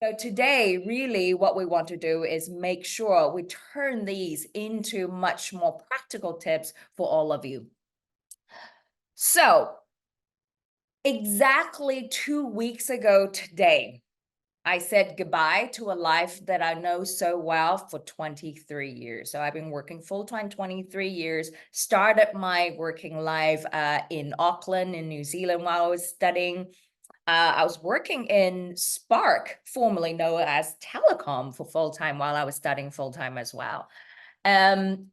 So today, really what we want to do is make sure we turn these into much more practical tips for all of you. So exactly 2 weeks ago today, I said goodbye to a life that I know so well for 23 years. So I've been working full time 23 years, started my working life in Auckland, in New Zealand, while I was studying. I was working in Spark, formerly known as Telecom, for full time while I was studying full time as well. And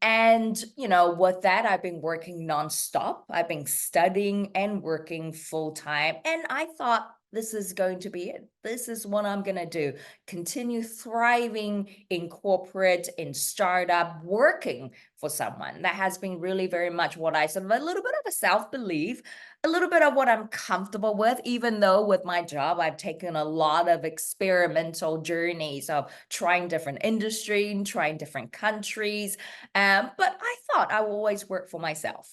with that, I've been working nonstop. I've been studying and working full time. And I thought this is going to be it. This is what I'm going to do. Continue thriving in corporate, in startup, working for someone. That has been really very much what I sort of a little bit of a self-belief, a little bit of what I'm comfortable with, even though with my job, I've taken a lot of experimental journeys of trying different industry, trying different countries. But I thought I would always work for myself.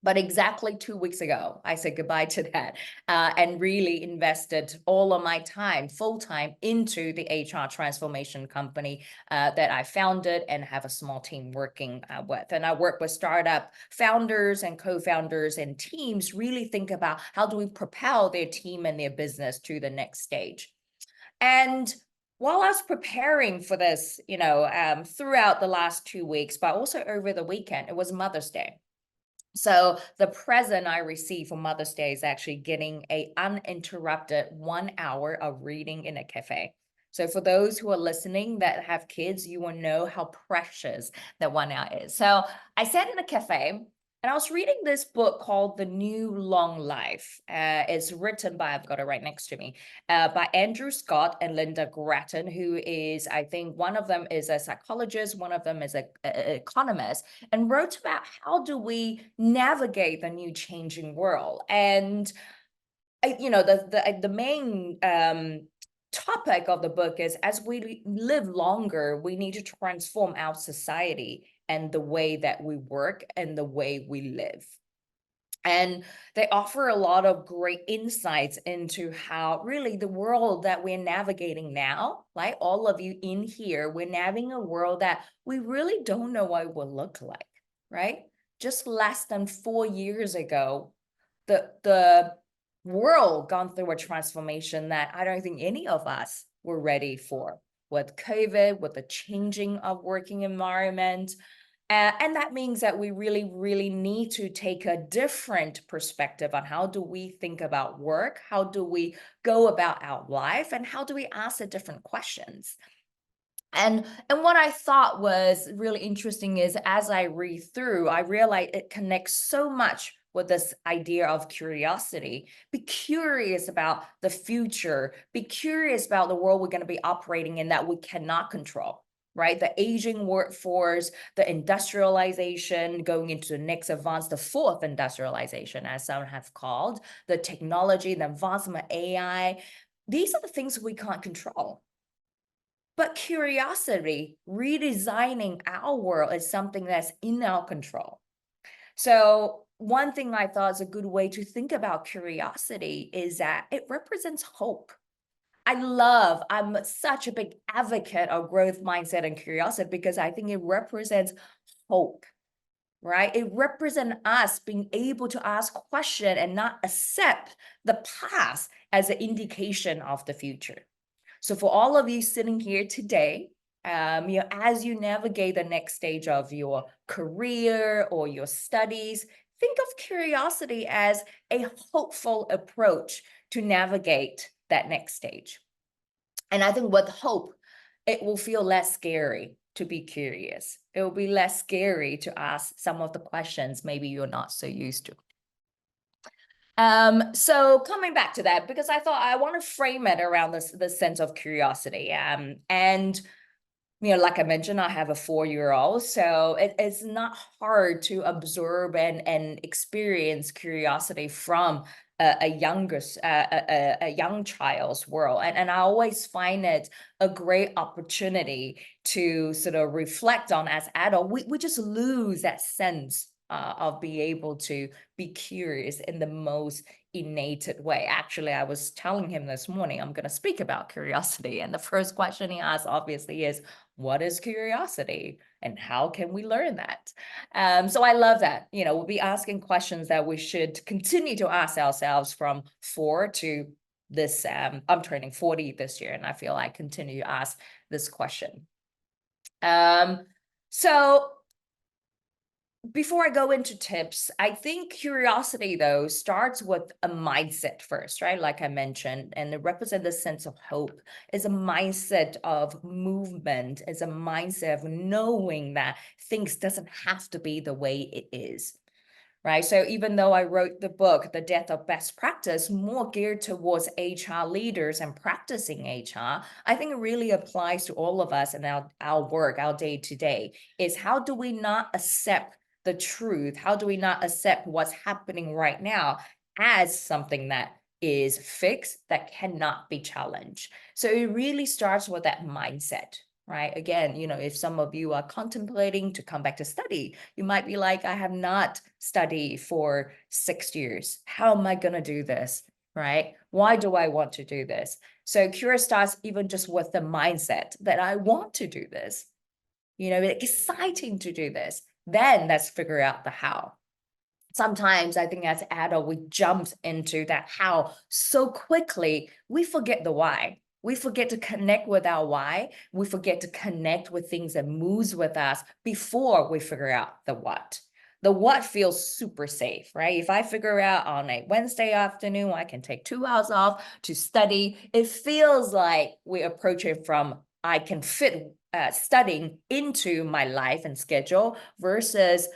But exactly 2 weeks ago, I said goodbye to that and really invested all of my time, full time, into the HR transformation company that I founded and have a small team working with. And I work with startup founders and co founders and teams, really think about how do we propel their team and their business to the next stage. And while I was preparing for this, throughout the last 2 weeks, but also over the weekend, it was Mother's Day. So the present I received for Mother's Day is actually getting a uninterrupted 1 hour of reading in a cafe. So for those who are listening that have kids, you will know how precious that 1 hour is. So I sat in a cafe and I was reading this book called The New Long Life. It's written by, I've got it right next to me, by Andrew Scott and Linda Grattan, who is, I think, one of them is a psychologist, one of them is an economist, and wrote about how do we navigate the new changing world. And the main topic of the book is as we live longer, we need to transform our society and the way that we work and the way we live. And they offer a lot of great insights into how really the world that we're navigating now, like all of you in here, we're navigating a world that we really don't know what it will look like, right? Just less than 4 years ago, the world gone through a transformation that I don't think any of us were ready for, with COVID, with the changing of working environment. And that means that we really, really need to take a different perspective on how do we think about work, how do we go about our life, and how do we ask the different questions. And what I thought was really interesting is as I read through, I realized it connects so much with this idea of curiosity. Be curious about the future. Be curious about the world we're going to be operating in that we cannot control, right? The aging workforce, the industrialization going into the next advance, the fourth industrialization, as some have called, the technology, the advancement of AI. These are the things we can't control. But curiosity, redesigning our world is something that's in our control. So, one thing I thought is a good way to think about curiosity is that it represents hope. I'm such a big advocate of growth mindset and curiosity because I think it represents hope, right? It represents us being able to ask questions and not accept the past as an indication of the future. So for all of you sitting here today, as you navigate the next stage of your career or your studies, think of curiosity as a hopeful approach to navigate that next stage. And I think with hope, it will feel less scary to be curious. It will be less scary to ask some of the questions maybe you're not so used to. So coming back to that, because I thought I want to frame it around this sense of curiosity. And like I mentioned, I have a 4-year-old, so it's not hard to absorb and experience curiosity from a young child's world. And I always find it a great opportunity to sort of reflect on as adult. We just lose that sense of being able to be curious in the most innate way. Actually, I was telling him this morning, I'm going to speak about curiosity. And the first question he asked, obviously, is what is curiosity and how can we learn that? So I love that. We'll be asking questions that we should continue to ask ourselves from 4 to this. I'm turning 40 this year, and I feel I continue to ask this question. So before I go into tips, I think curiosity, though, starts with a mindset first, right? Like I mentioned, and it represents a sense of hope. It's a mindset of movement. It's a mindset of knowing that things doesn't have to be the way it is, right? So even though I wrote the book, The Death of Best Practice, more geared towards HR leaders and practicing HR, I think it really applies to all of us and our work, our day-to-day, is how do we not accept the truth? How do we not accept what's happening right now as something that is fixed, that cannot be challenged? So it really starts with that mindset, right? Again, if some of you are contemplating to come back to study, you might be like, I have not studied for 6 years. How am I going to do this, right? Why do I want to do this? So curious starts even just with the mindset that I want to do this. It's exciting to do this. Then let's figure out the how. Sometimes I think as adult, we jump into that how so quickly, we forget the why. We forget to connect with our why. We forget to connect with things that moves with us before we figure out the what. The what feels super safe, right? If I figure out on a Wednesday afternoon, I can take 2 hours off to study. It feels like we approach it from I can fit studying into my life and schedule versus,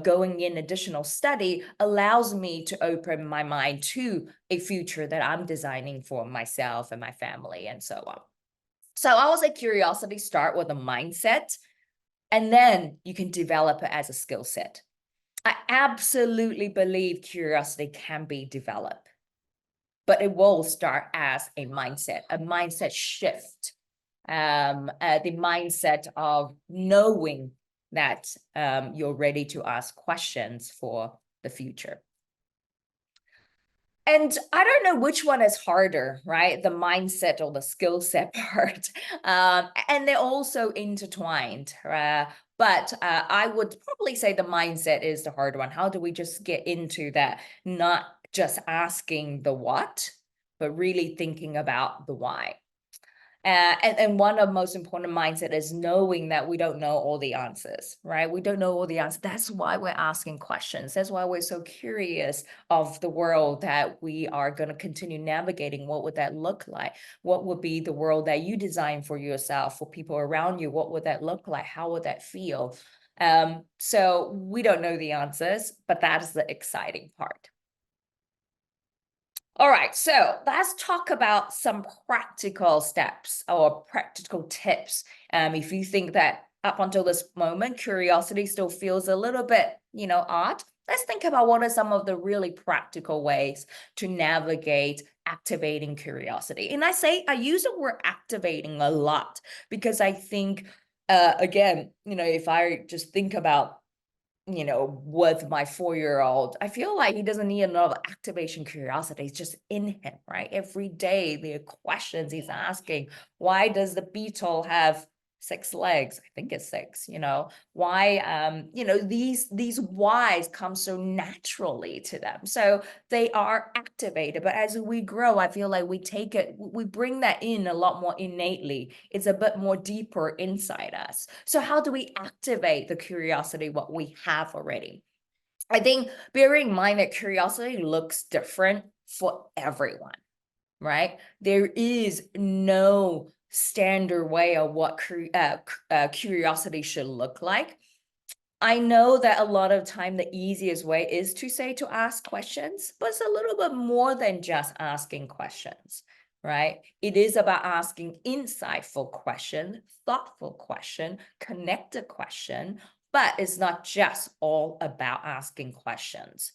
going in additional study allows me to open my mind to a future that I'm designing for myself and my family and so on. So I would say curiosity start with a mindset, and then you can develop it as a skill set. I absolutely believe curiosity can be developed, but it will start as a mindset shift. The mindset of knowing that you're ready to ask questions for the future. And I don't know which one is harder, right? The mindset or the skill set part. And they're also intertwined. But I would probably say the mindset is the hard one. How do we just get into that? Not just asking the what, but really thinking about the why. And one of the most important mindset is knowing that we don't know all the answers, right? We don't know all the answers. That's why we're asking questions. That's why we're so curious of the world that we are going to continue navigating. What would that look like? What would be the world that you design for yourself, for people around you? What would that look like? How would that feel? So we don't know the answers, but that is the exciting part. All right, so let's talk about some practical steps or practical tips. If you think that up until this moment, curiosity still feels a little bit, odd, let's think about what are some of the really practical ways to navigate activating curiosity. And I use the word activating a lot because I think, again, if I just think about with my 4-year-old, I feel like he doesn't need enough activation curiosity. It's just in him, right? Every day, the questions he's asking. Why does the beetle have 6 legs? I think it's 6, why, these whys come so naturally to them. So they are activated. But as we grow, I feel like we bring that in a lot more innately. It's a bit more deeper inside us. So how do we activate the curiosity, what we have already? I think bearing in mind that curiosity looks different for everyone, right? There is no standard way of what curiosity should look like. I know that a lot of time the easiest way is to say to ask questions, but it's a little bit more than just asking questions, right? It is about asking insightful question, thoughtful question, connected question, but it's not just all about asking questions.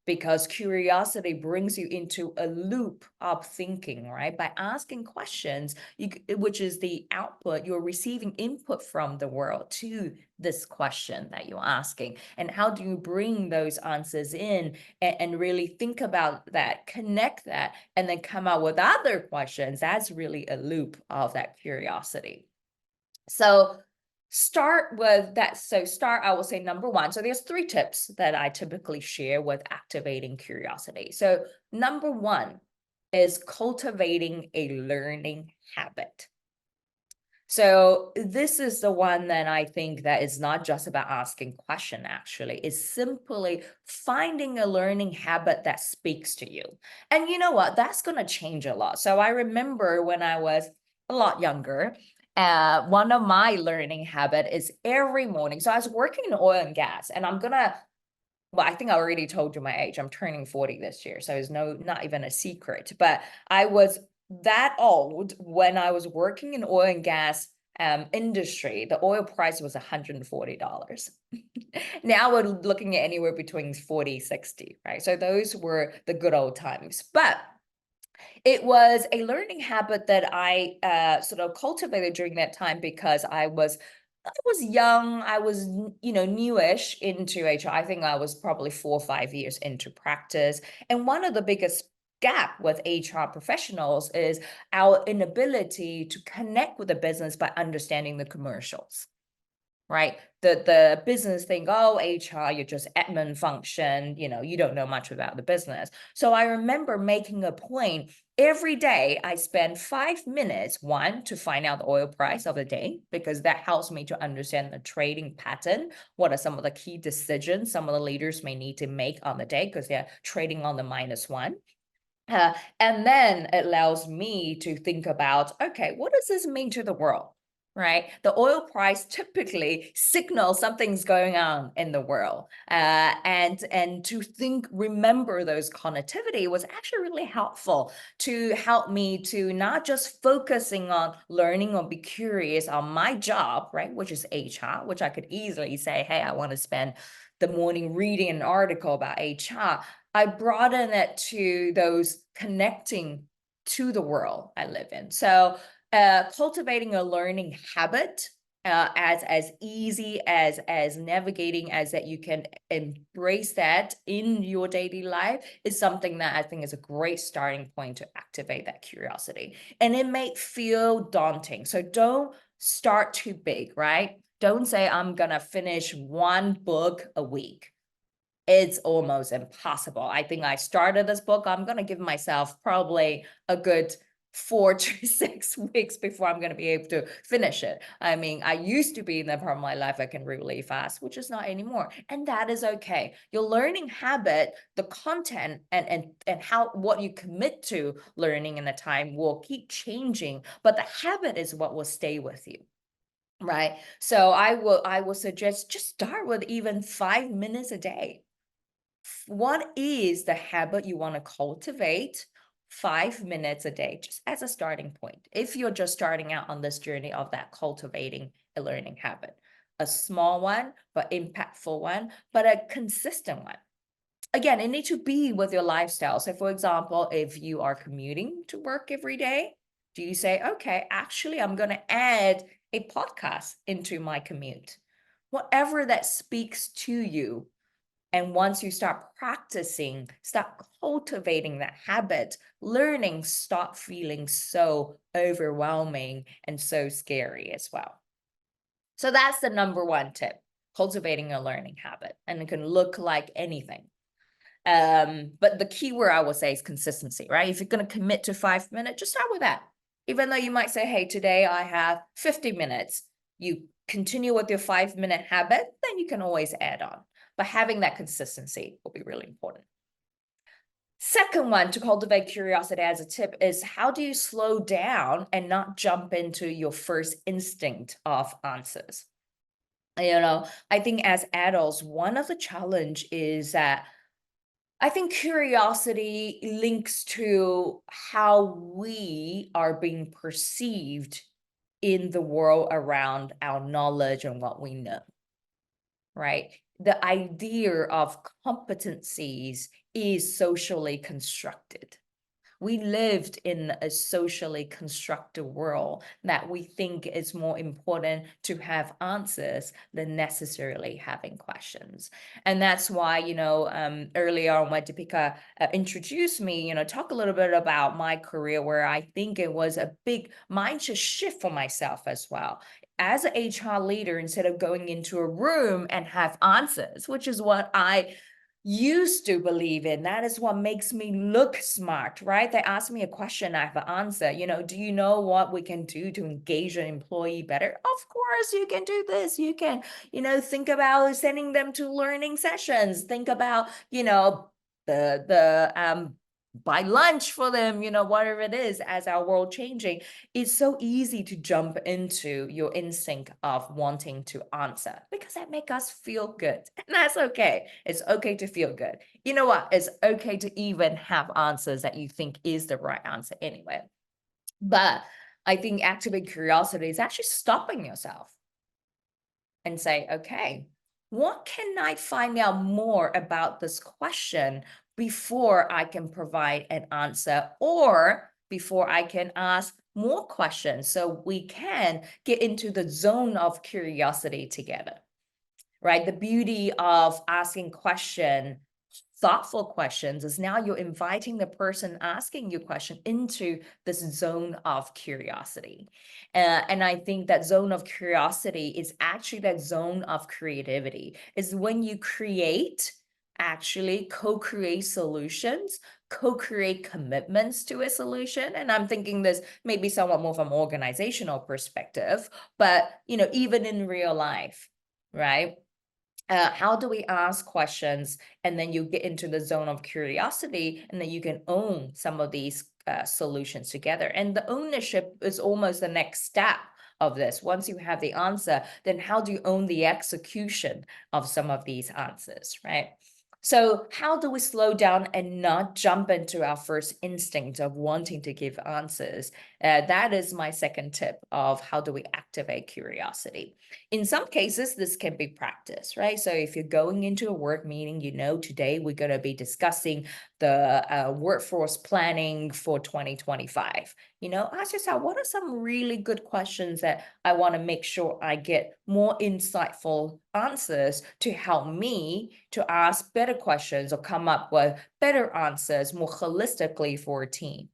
because curiosity brings you into a loop of thinking, right? By asking questions, which is the output, you're receiving input from the world to this question that you're asking. And how do you bring those answers in and really think about that, connect that, and then come out with other questions? That's really a loop of that curiosity. So start with that. So start, I will say number one. So there's 3 tips that I typically share with activating curiosity. So number one is cultivating a learning habit. So this is the one that I think that is not just about asking question, actually. It's simply finding a learning habit that speaks to you. And you know what? That's going to change a lot. So I remember when I was a lot younger, one of my learning habit is every morning. So I was working in oil and gas, and well, I think I already told you my age. I'm turning 40 this year, so it's not even a secret. But I was that old when I was working in oil and gas industry. The oil price was $140. Now we're looking at anywhere between 40, 60, right? So those were the good old times. But it was a learning habit that I sort of cultivated during that time because I was young. I was, newish into HR. I think I was probably 4 or 5 years into practice. And one of the biggest gap with HR professionals is our inability to connect with the business by understanding the commercials, right? The business think, oh, HR, you're just admin function, you don't know much about the business. So I remember making a point every day. I spend 5 minutes, one, to find out the oil price of the day, because that helps me to understand the trading pattern. What are some of the key decisions some of the leaders may need to make on the day because they're trading on the -1. And then it allows me to think about, okay, what does this mean to the world? Right? The oil price typically signals something's going on in the world. And to remember those connectivity was actually really helpful to help me to not just focusing on learning or be curious on my job, right? Which is HR, which I could easily say, hey, I want to spend the morning reading an article about HR. I broaden it to those connecting to the world I live in. So cultivating a learning habit as easy as navigating as that you can embrace that in your daily life is something that I think is a great starting point to activate that curiosity. And it may feel daunting. So don't start too big, right? Don't say I'm gonna finish 1 book a week. It's almost impossible. I think I started this book. I'm going to give myself probably a good 4 to 6 weeks before I'm going to be able to finish it. I mean, I used to be in that part of my life I can read really fast, which is not anymore. And that is okay. Your learning habit, the content and how what you commit to learning in the time will keep changing, but the habit is what will stay with you. Right. So I will suggest just start with even 5 minutes a day. What is the habit you want to cultivate? 5 minutes a day, just as a starting point. If you're just starting out on this journey of that cultivating a learning habit, a small one, but impactful one, but a consistent one. Again, it needs to be with your lifestyle. So for example, if you are commuting to work every day, do you say, okay, actually, I'm going to add a podcast into my commute? Whatever that speaks to you. And once you start practicing, start cultivating that habit, learning stop feeling so overwhelming and so scary as well. So that's the number one tip, cultivating a learning habit. And it can look like anything. But the key word I would say is consistency, right? If you're going to commit to 5 minutes, just start with that. Even though you might say, hey, today I have 50 minutes, you continue with your 5-minute habit, then you can always add on. But having that consistency will be really important. Second one to cultivate curiosity as a tip is how do you slow down and not jump into your first instinct of answers? I think as adults, one of the challenge is that I think curiosity links to how we are being perceived in the world around our knowledge and what we know, right? the idea of competencies is socially constructed. We lived in a socially constructed world that we think is more important to have answers than necessarily having questions. And that's why, earlier on when Deepika introduced me, talk a little bit about my career, where I think it was a big mindset shift for myself as well. As an HR leader, instead of going into a room and have answers, which is what I used to believe in, that is what makes me look smart, right? They ask me a question, I have an answer. Do you know what we can do to engage an employee better? Of course, you can do this. You can, think about sending them to learning sessions. Think about, the buy lunch for them, whatever it is, as our world changing. It's so easy to jump into your instinct of wanting to answer because that make us feel good. And that's okay. It's okay to feel good. You know what? It's okay to even have answers that you think is the right answer anyway. But I think activating curiosity is actually stopping yourself and say, okay, what can I find out more about this question before I can provide an answer, or before I can ask more questions, so we can get into the zone of curiosity together, right? The beauty of asking thoughtful questions, is now you're inviting the person asking you question into this zone of curiosity. And I think that zone of curiosity is actually that zone of creativity, is when you actually co-create solutions, co-create commitments to a solution. And I'm thinking this maybe somewhat more from an organizational perspective, but even in real life, right? How do we ask questions, and then you get into the zone of curiosity, and then you can own some of these solutions together. And the ownership is almost the next step of this. Once you have the answer, then how do you own the execution of some of these answers, right? So how do we slow down and not jump into our first instinct of wanting to give answers? That is my second tip of how do we activate curiosity. In some cases, this can be practiced, right? So if you're going into a work meeting, today we're going to be discussing the workforce planning for 2025. Ask yourself, what are some really good questions that I want to make sure I get more insightful answers to help me to ask better questions or come up with better answers more holistically for a team,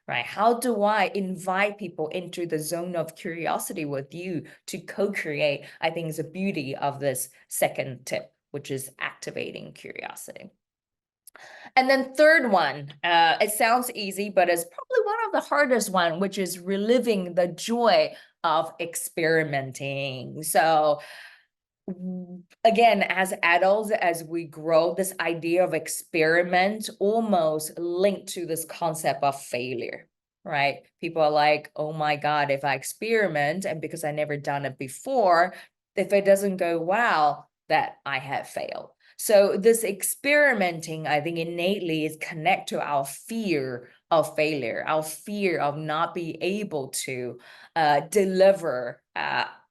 right? How do I invite people into the zone of curiosity with you to co-create? I think is the beauty of this second tip, which is activating curiosity. And then third one, it sounds easy, but it's probably one of the hardest one, which is reliving the joy of experimenting. So again, as adults, as we grow, this idea of experiment almost linked to this concept of failure, right? People are like, oh my God, if I experiment, and because I never done it before, if it doesn't go well, that I have failed. So this experimenting, I think innately is connect to our fear of failure, our fear of not being able to deliver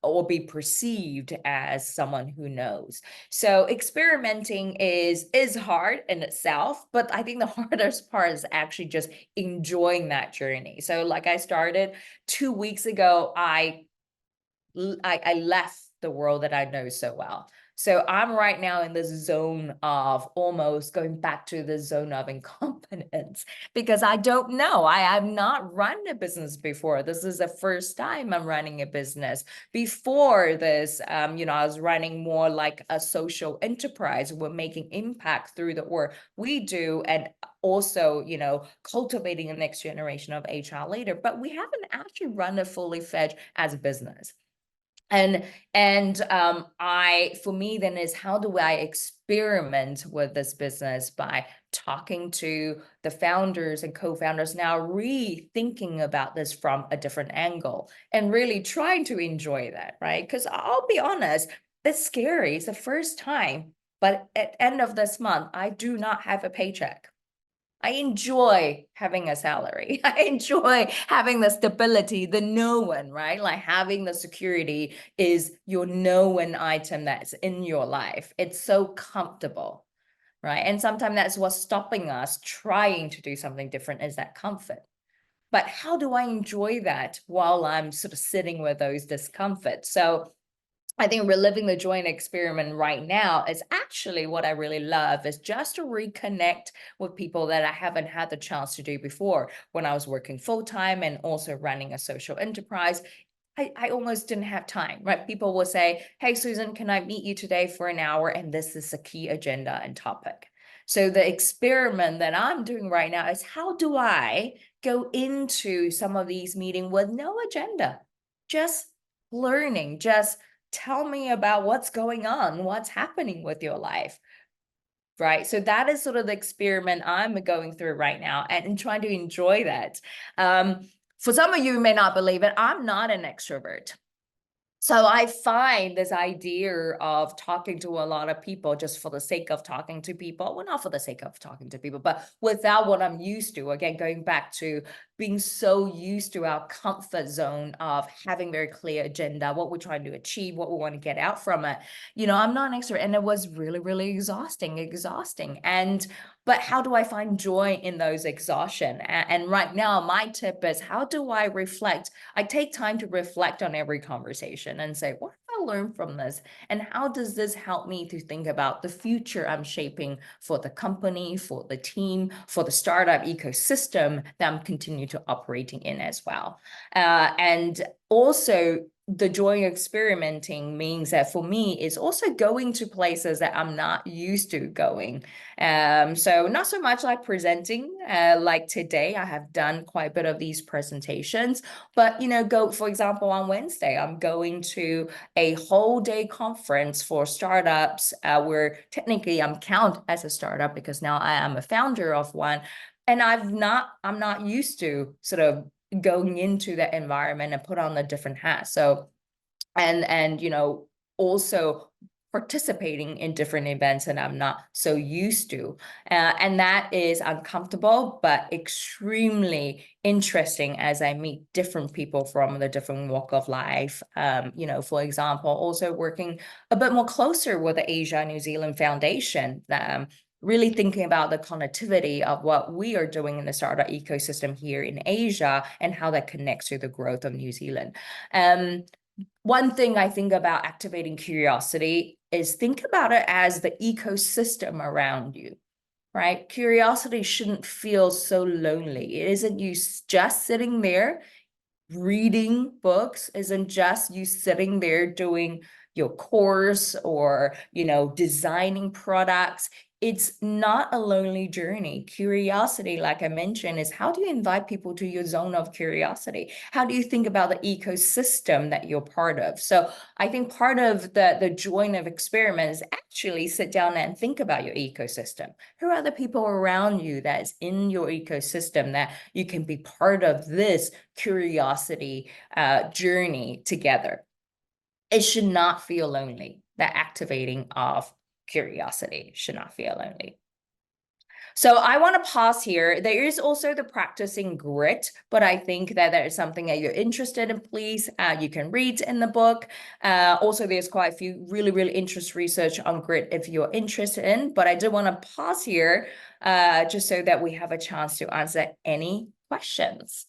or be perceived as someone who knows. So experimenting is hard in itself, but I think the hardest part is actually just enjoying that journey. So like I started 2 weeks ago, I left the world that I know so well. So I'm right now in this zone of almost going back to the zone of incompetence, because I don't know. I have not run a business before. This is the first time I'm running a business. Before this, I was running more like a social enterprise. We're making impact through the work we do, and also, cultivating the next generation of HR leader. But we haven't actually run a fully fledged as a business. And for me then is, how do I experiment with this business by talking to the founders and co-founders, now rethinking about this from a different angle and really trying to enjoy that, right? Because I'll be honest, it's scary. It's the first time, but at end of this month, I do not have a paycheck. I enjoy having a salary. I enjoy having the stability, the known, right? Like having the security is your known item that's in your life. It's so comfortable, right? And sometimes that's what's stopping us trying to do something different, is that comfort. But how do I enjoy that while I'm sort of sitting with those discomforts? So I think reliving the joint experiment right now is actually what I really love, is just to reconnect with people that I haven't had the chance to do before. When I was working full-time and also running a social enterprise, I almost didn't have time, right? People will say, hey, Susan, can I meet you today for an hour? And this is a key agenda and topic. So the experiment that I'm doing right now is, how do I go into some of these meetings with no agenda, just learning, just tell me about what's going on, what's happening with your life, right? So that is sort of the experiment I'm going through right now, and trying to enjoy that. For some of you who may not believe it, I'm not an extrovert. So I find this idea of talking to a lot of people just for the sake of talking to people, well, not for the sake of talking to people, but without what I'm used to. Again, going back to being so used to our comfort zone of having very clear agenda, what we're trying to achieve, what we want to get out from it. I'm not an extrovert, and it was really, really exhausting. But how do I find joy in those exhaustion? And right now, my tip is, how do I reflect? I take time to reflect on every conversation and say, what have I learned from this? And how does this help me to think about the future I'm shaping for the company, for the team, for the startup ecosystem that I'm continuing to operating in as well? And also, the joy of experimenting means that for me, it's also going to places that I'm not used to going. So not so much like presenting, like today, I have done quite a bit of these presentations, but, go, for example, on Wednesday, I'm going to a whole day conference for startups, where technically I'm count as a startup because now I am a founder of one. And I'm not used to sort of going into that environment and put on a different hat. So, and also participating in different events that I'm not so used to. And that is uncomfortable, but extremely interesting as I meet different people from the different walk of life. For example, also working a bit more closer with the Asia New Zealand Foundation, really thinking about the connectivity of what we are doing in the startup ecosystem here in Asia and how that connects to the growth of New Zealand. One thing I think about activating curiosity is, think about it as the ecosystem around you, right? Curiosity shouldn't feel so lonely. It isn't you just sitting there reading books, isn't just you sitting there doing your course or, designing products. It's not a lonely journey. Curiosity, like I mentioned, is, how do you invite people to your zone of curiosity? How do you think about the ecosystem that you're part of? So I think part of the joy of experiment is actually sit down and think about your ecosystem. Who are the people around you that is in your ecosystem that you can be part of this curiosity journey together? It should not feel lonely. That activating of curiosity should not feel lonely. So I want to pause here. There is also the practicing grit, but I think that there is something that you're interested in, please, you can read in the book. Also, there's quite a few really, really interesting research on grit if you're interested in, but I do want to pause here just so that we have a chance to answer any questions.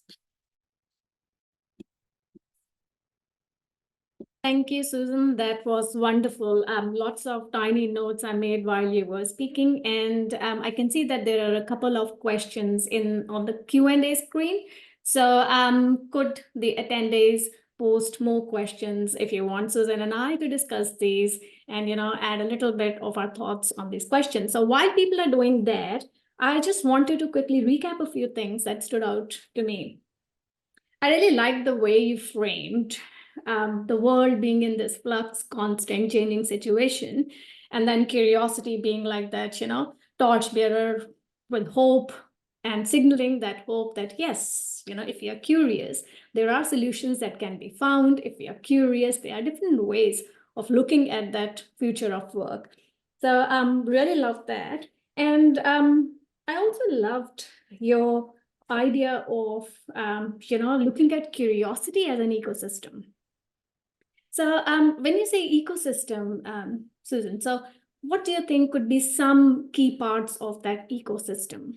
Thank you, Susan. That was wonderful. Lots of tiny notes I made while you were speaking, and I can see that there are a couple of questions on the Q&A screen. So could the attendees post more questions if you want Susan and I to discuss these and add a little bit of our thoughts on these questions. So while people are doing that, I just wanted to quickly recap a few things that stood out to me. I really like the way you framed the world being in this flux, constant changing situation, and then curiosity being like that, torchbearer with hope, and signaling that hope that yes, if you're curious, there are solutions that can be found. If you're curious, there are different ways of looking at that future of work. So really love that. And I also loved your idea of, looking at curiosity as an ecosystem. So when you say ecosystem, Susan, so what do you think could be some key parts of that ecosystem?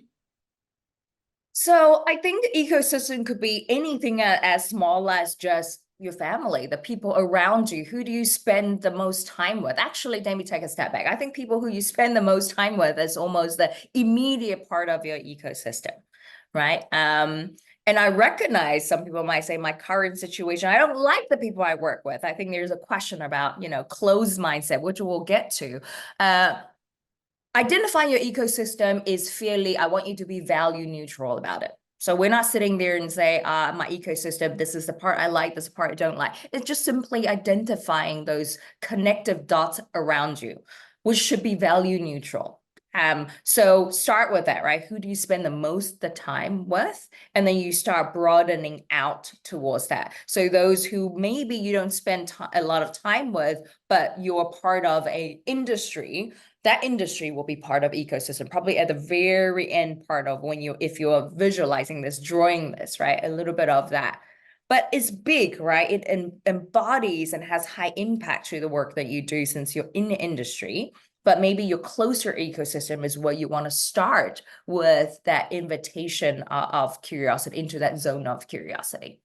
So I think the ecosystem could be anything as small as just your family, the people around you. Who do you spend the most time with? Actually, let me take a step back. I think people who you spend the most time with is almost the immediate part of your ecosystem, right? And I recognize some people might say my current situation, I don't like the people I work with. I think there's a question about, closed mindset, which we'll get to. Identifying your ecosystem is fairly, I want you to be value neutral about it. So we're not sitting there and say, my ecosystem, this is the part I like, this part I don't like. It's just simply identifying those connective dots around you, which should be value neutral. So start with that, right? Who do you spend the most the time with? And then you start broadening out towards that. So those who maybe you don't spend a lot of time with, but you're part of a industry, that industry will be part of ecosystem, probably at the very end part of if you're visualizing this, drawing this, right? A little bit of that. But it's big, right? It embodies and has high impact through the work that you do since you're in the industry. But maybe your closer ecosystem is where you want to start with that invitation of curiosity into that zone of curiosity.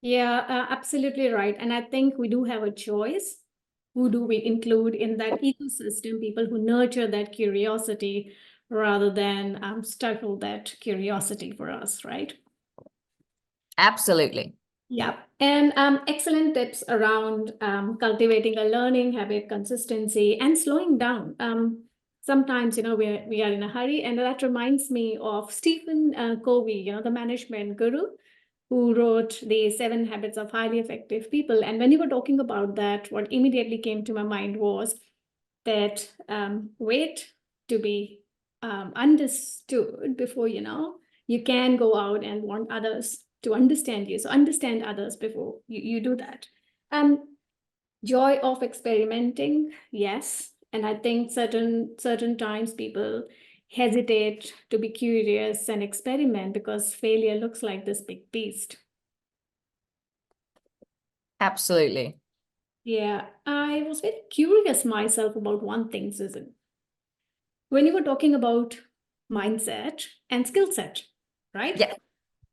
Yeah, absolutely right. And I think we do have a choice. Who do we include in that ecosystem? People who nurture that curiosity rather than stifle that curiosity for us, right? Absolutely. Yeah, and excellent tips around cultivating a learning habit, consistency, and slowing down. Sometimes, we are in a hurry, and that reminds me of Stephen Covey, the management guru, who wrote the 7 Habits of Highly Effective People. And when you were talking about that, what immediately came to my mind was that wait to be understood before, you can go out and want others to understand you. So understand others before you do that. Joy of experimenting, yes. And I think certain times people hesitate to be curious and experiment because failure looks like this big beast. Absolutely. Yeah, I was very curious myself about one thing, Susan. When you were talking about mindset and skill set, right? Yeah.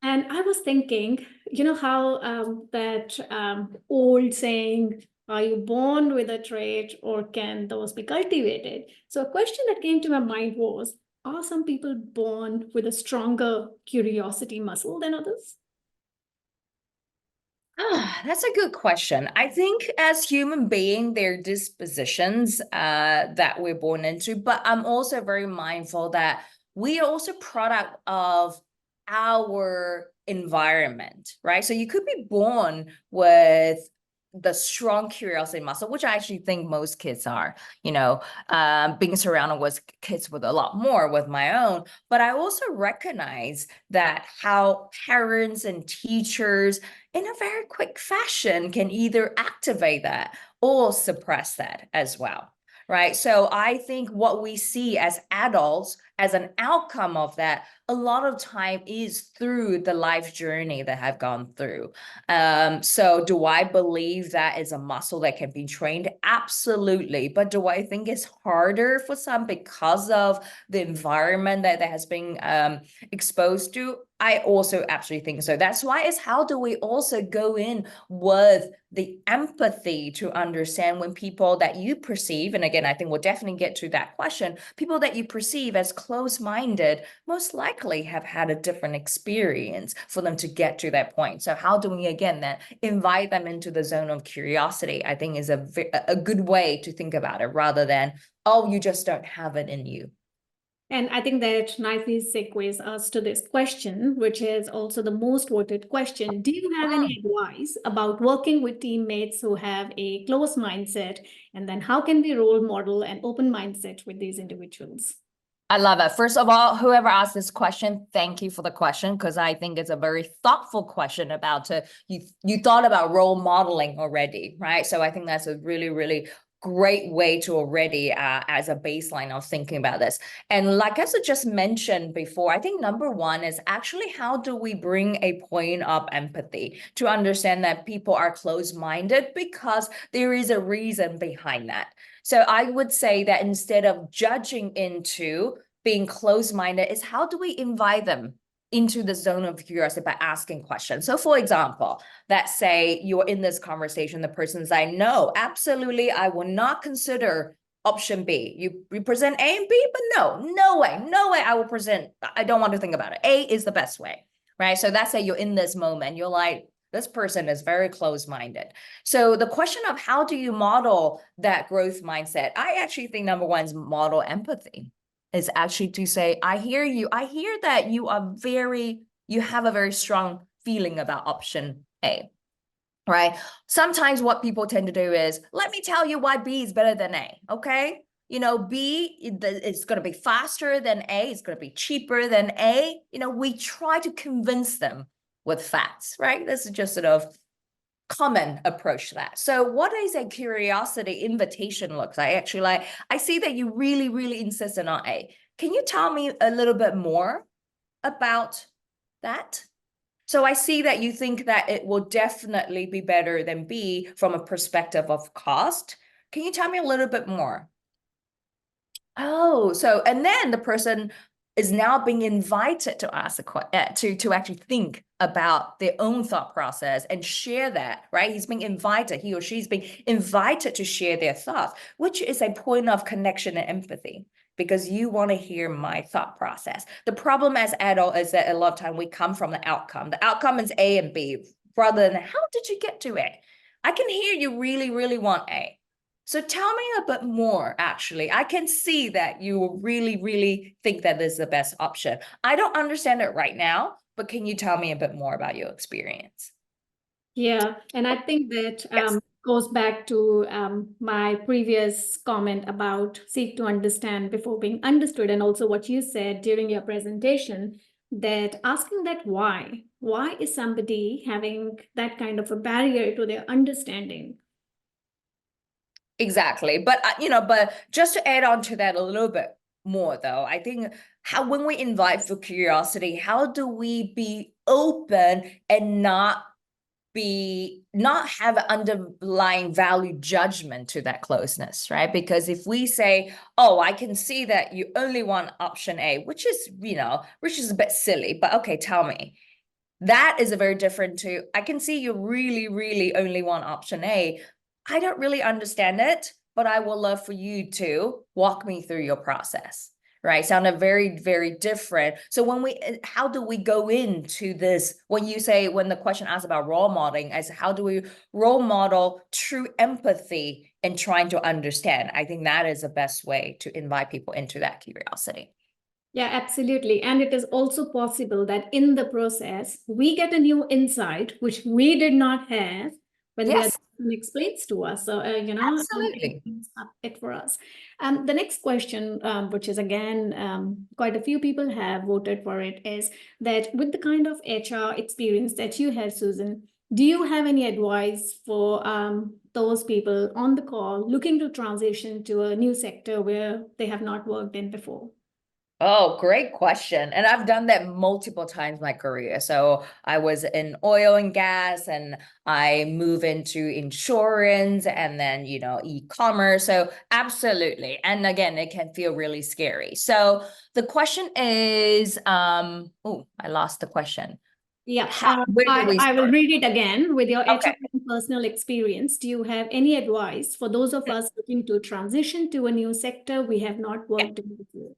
And I was thinking, how that old saying, are you born with a trait or can those be cultivated? So a question that came to my mind was, are some people born with a stronger curiosity muscle than others? That's a good question. I think as human being, there are dispositions that we're born into, but I'm also very mindful that we are also product of our environment, right? So you could be born with the strong curiosity muscle, which I actually think most kids are, being surrounded with kids with a lot more with my own. But I also recognize that how parents and teachers in a very quick fashion can either activate that or suppress that as well, right? So I think what we see as adults as an outcome of that a lot of time is through the life journey that I've gone through. So do I believe that is a muscle that can be trained? Absolutely. But do I think it's harder for some because of the environment that has been exposed to? I also absolutely think so. That's why it's how do we also go in with the empathy to understand when people that you perceive, and again, I think we'll definitely get to that question, people that you perceive as close-minded most likely have had a different experience for them to get to that point. So how do we, again, then invite them into the zone of curiosity, I think is a good way to think about it rather than, oh, you just don't have it in you. And I think that nicely segues us to this question, which is also the most voted question. Do you have any advice about working with teammates who have a closed mindset? And then how can we role model an open mindset with these individuals? I love it. First of all, whoever asked this question, thank you for the question, because I think it's a very thoughtful question about you thought about role modeling already, right? So I think that's a really, really great way to already as a baseline of thinking about this. And like as I just mentioned before, I think number one is actually how do we bring a point of empathy to understand that people are closed-minded because there is a reason behind that. So I would say that instead of judging into being closed-minded is how do we invite them into the zone of curiosity by asking questions. So for example, let's say you're in this conversation, the person's like, no, absolutely, I will not consider option B. You present A and B, but no way I will present, I don't want to think about it. A is the best way, right? So let's say you're in this moment, you're like, this person is very close-minded. So the question of how do you model that growth mindset? I actually think number one is model empathy. Is actually to say, I hear you. I hear that you have a very strong feeling about option A, right? Sometimes what people tend to do is, let me tell you why B is better than A, okay? You know, B is going to be faster than A, it's going to be cheaper than A. You know, we try to convince them with facts, right? This is just sort of common approach to that. So what is a curiosity invitation looks like? Actually, like, I see that you really insisted on A. Can you tell me a little bit more about that? So I see that you think that it will definitely be better than B from a perspective of cost. Can you tell me a little bit more? Oh, so, and then the person is now being invited to ask a question, to actually think about their own thought process and share that, right? He's being invited, he or she's being invited to share their thoughts, which is a point of connection and empathy, because you want to hear my thought process. The problem as adult is that a lot of time we come from the outcome. The outcome is A and B, rather than how did you get to A? I can hear you really want A. So tell me a bit more, actually. I can see that you really think that this is the best option. I don't understand it right now, but can you tell me a bit more about your experience? Yeah, and I think that Yes. goes back to my previous comment about seek to understand before being understood, and also what you said during your presentation, that asking that why is somebody having that kind of a barrier to their understanding? Exactly. But, but just to add on to that a little bit more, though, I think when we invite for curiosity, how do we be open and not have an underlying value judgment to that closeness, right? Because if we say, oh, I can see that you only want option A, which is a bit silly, but okay, tell me. That is a very different to, I can see you really only want option A. I don't really understand it, but I will love for you to walk me through your process, right? Sounded very different. So how do we go into this? When the question asks about role modeling, as how do we role model true empathy and trying to understand? I think that is the best way to invite people into that curiosity. Yeah, absolutely. And it is also possible that in the process, we get a new insight, which we did not have when the other Yes, person explains to us. So, it absolutely. opens up it for us. The next question, which is again, quite a few people have voted for it, is that with the kind of HR experience that you have, Susan, do you have any advice for those people on the call looking to transition to a new sector where they have not worked in before? Oh, great question. And I've done that multiple times in my career. So I was in oil and gas, and I move into insurance, and then, e-commerce. So absolutely. And again, it can feel really scary. So the question is, oh, I lost the question. Yeah, Where do we I will start? read it again. With your Okay. HR and personal experience, do you have any advice for those of us looking to transition to a new sector we have not worked in before?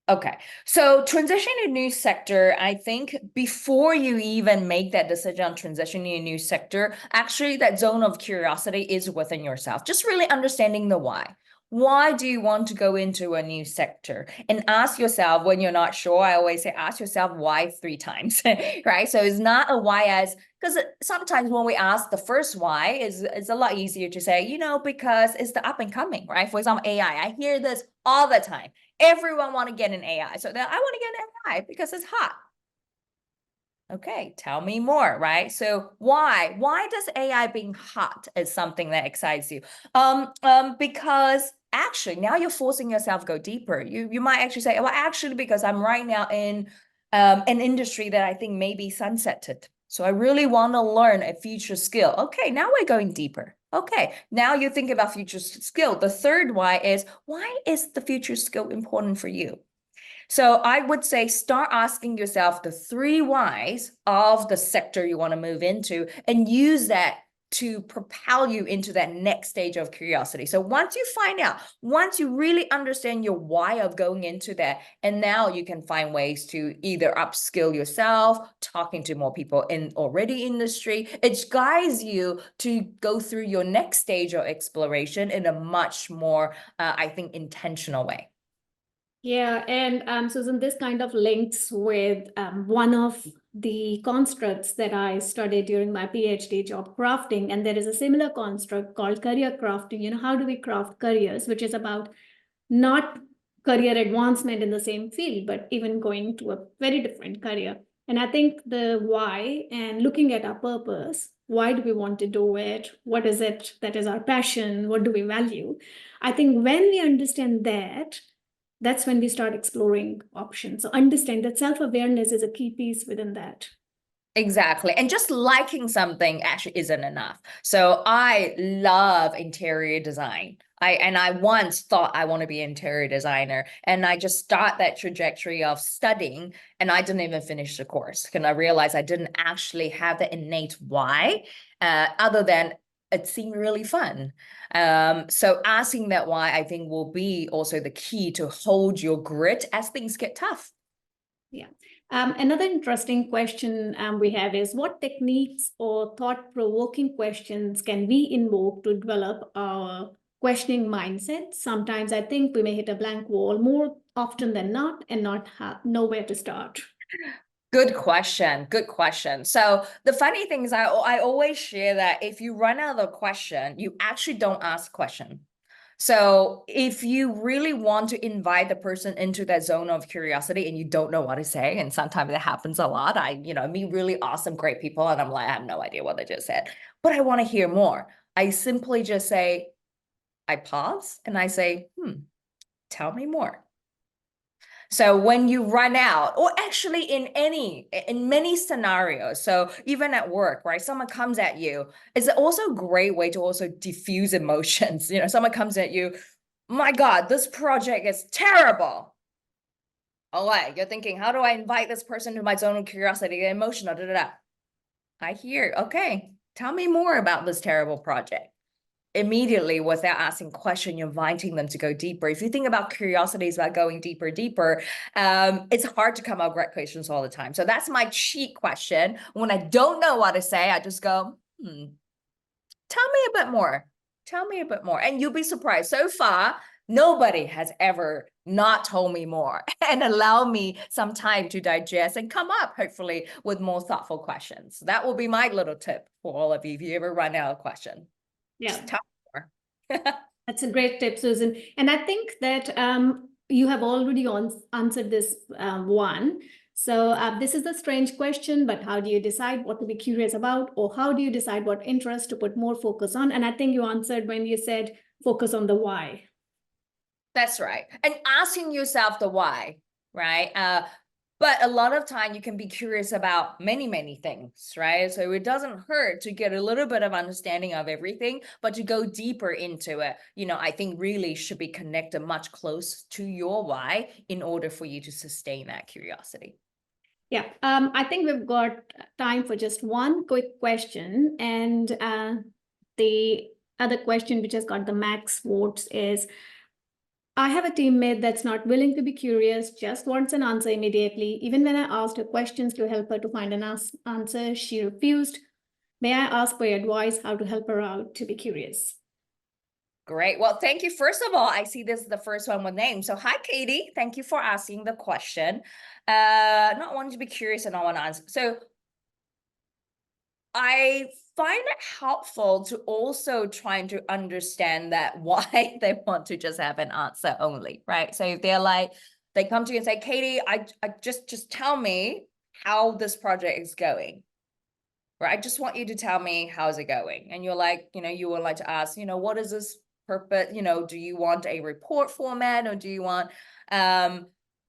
Okay, so transitioning to a new sector, I think before you even make that decision on transitioning to a new sector, actually that zone of curiosity is within yourself. Just really understanding the why. Why do you want to go into a new sector? And ask yourself when you're not sure. I always say, ask yourself why 3 times, right? So it's not a why as, because sometimes when we ask the first why, it's a lot easier to say, because it's the up and coming, right? For example, AI. I hear this all the time. Everyone want to get an AI. So then I want to get an AI because it's hot. Okay, tell me more, right? So why does AI being hot is something that excites you? Because actually now you're forcing yourself to go deeper. You might actually say, well, actually, because I'm right now in an industry that I think may be sunsetted. So I really want to learn a future skill. Okay, now we're going deeper. Okay, now you think about future skill. The third why is the future skill important for you? So I would say start asking yourself the three whys of the sector you want to move into and use that to propel you into that next stage of curiosity. So once you find out, once you really understand your why of going into that, and now you can find ways to either upskill yourself, talking to more people in already industry, it guides you to go through your next stage of exploration in a much more, I think, intentional way. Yeah, and Susan, this kind of links with one of the constructs that I studied during my PhD, job crafting, and there is a similar construct called career crafting. You know, how do we craft careers, which is about not career advancement in the same field, but even going to a very different career. And I think the why and looking at our purpose, why do we want to do it? What is it that is our passion? What do we value? I think when we understand that, that's when we start exploring options. So understand that self-awareness is a key piece within that. Exactly. And just liking something actually isn't enough. So I love interior design. I once thought I want to be an interior designer, and I just start that trajectory of studying, and I didn't even finish the course. And I realized I didn't actually have the innate why, other than it seemed really fun. So asking that why, I think, will be also the key to hold your grit as things get tough. Yeah. Another interesting question we have is, what techniques or thought-provoking questions can we invoke to develop our questioning mindset? Sometimes I think we may hit a blank wall more often than not and not know where to start. Good question. Good question. So the funny thing is, I always share that if you run out of a question, you actually don't ask question. So if you really want to invite the person into that zone of curiosity and you don't know what to say, and sometimes it happens a lot, meet really awesome, great people, and I'm like, I have no idea what they just said, but I want to hear more. I simply just say, I pause and I say, tell me more. So when you run out, or actually in many scenarios, so even at work, right? Someone comes at you, it's also a great way to also diffuse emotions. Someone comes at you, my God, this project is terrible. Oh, like you're thinking, how do I invite this person to my zone of curiosity, get emotional, da, da, da. I hear, okay, tell me more about this terrible project. Immediately, without asking question, you're inviting them to go deeper. If you think about curiosity is about going deeper, it's hard to come up with great questions all the time. So that's my cheat question. When I don't know what to say, I just go, tell me a bit more. Tell me a bit more. And you'll be surprised. So far, nobody has ever not told me more and allow me some time to digest and come up, hopefully, with more thoughtful questions. That will be my little tip for all of you if you ever run out of question. Yeah. Just tell me more. That's a great tip, Susan. And I think that you have already answered this one. So this is a strange question, but how do you decide what to be curious about, or how do you decide what interest to put more focus on? And I think you answered when you said focus on the why. That's right. And asking yourself the why, right? But a lot of time you can be curious about many, many things, right? So it doesn't hurt to get a little bit of understanding of everything, but to go deeper into it, I think really should be connected much close to your why in order for you to sustain that curiosity. Yeah, I think we've got time for just one quick question. And the other question, which has got the max votes, is, I have a teammate that's not willing to be curious, just wants an answer immediately. Even when I asked her questions to help her to find an answer, she refused. May I ask for your advice how to help her out to be curious? Great. Well, thank you. First of all, I see this is the first one with name. So hi, Katie. Thank you for asking the question. Not wanting to be curious and not want to answer. So I find it helpful to also trying to understand that why they want to just have an answer only, right? So if they're like, they come to you and say, Katie, I just tell me, how this project is going. Right? I just want you to tell me how's it going. And you're like, you would like to ask, what is this purpose? Do you want a report format or do you want,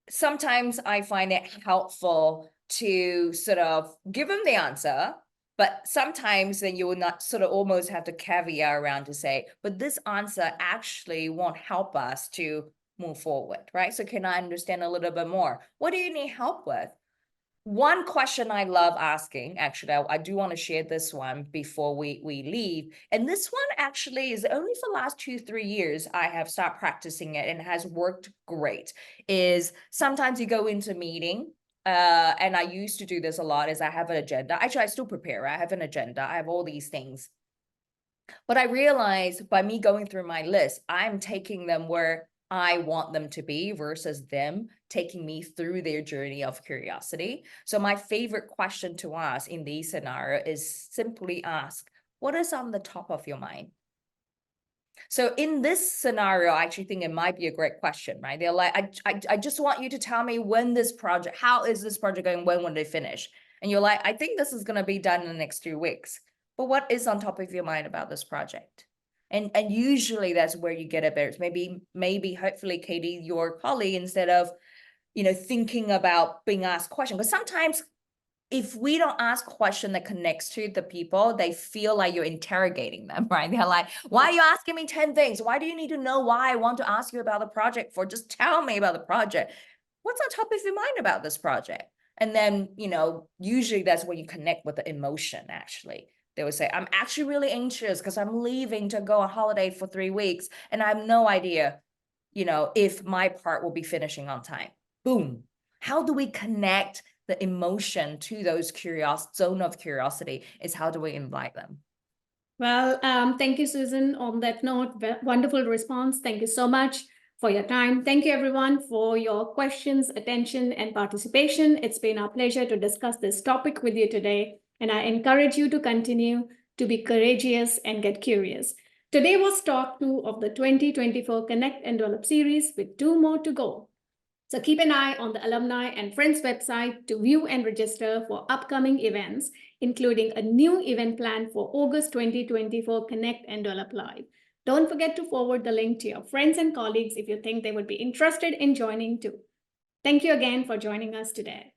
sometimes I find it helpful to sort of give them the answer, but sometimes then you will not sort of almost have to caveat around to say, but this answer actually won't help us to move forward, right? So can I understand a little bit more? What do you need help with? One question I love asking, actually, I do want to share this one before we leave. And this one actually is only for the last 2-3 years I have started practicing it and it has worked great. Is sometimes you go into a meeting, and I used to do this a lot, is I have an agenda. Actually, I still prepare. I have an agenda. I have all these things. But I realized by me going through my list, I'm taking them where I want them to be versus them taking me through their journey of curiosity. So my favorite question to ask in these scenarios is simply ask, what is on the top of your mind? So in this scenario, I actually think it might be a great question, right? They're like, I just want you to tell me when this project, how is this project going? When will they finish? And you're like, I think this is going to be done in the next 2 weeks. But what is on top of your mind about this project? And usually that's where you get it better. Maybe hopefully, Katie, your colleague, instead of, thinking about being asked questions, because sometimes if we don't ask question that connects to the people, they feel like you're interrogating them, right? They're like, why are you asking me 10 things? Why do you need to know why I want to ask you about the project for? Just tell me about the project. What's on top of your mind about this project? And then, usually that's when you connect with the emotion, actually. They would say, I'm actually really anxious because I'm leaving to go on holiday for 3 weeks and I have no idea, if my part will be finishing on time. Boom. How do we connect the emotion to those zone of curiosity is how do we invite them? Well, thank you, Susan. On that note, wonderful response. Thank you so much for your time. Thank you, everyone, for your questions, attention, and participation. It's been our pleasure to discuss this topic with you today, and I encourage you to continue to be courageous and get curious. Today was talk 2 of the 2024 Connect and Develop series with 2 more to go. So keep an eye on the Alumni and Friends website to view and register for upcoming events, including a new event plan for August 2024 Connect and Develop Live. Don't forget to forward the link to your friends and colleagues if you think they would be interested in joining too. Thank you again for joining us today.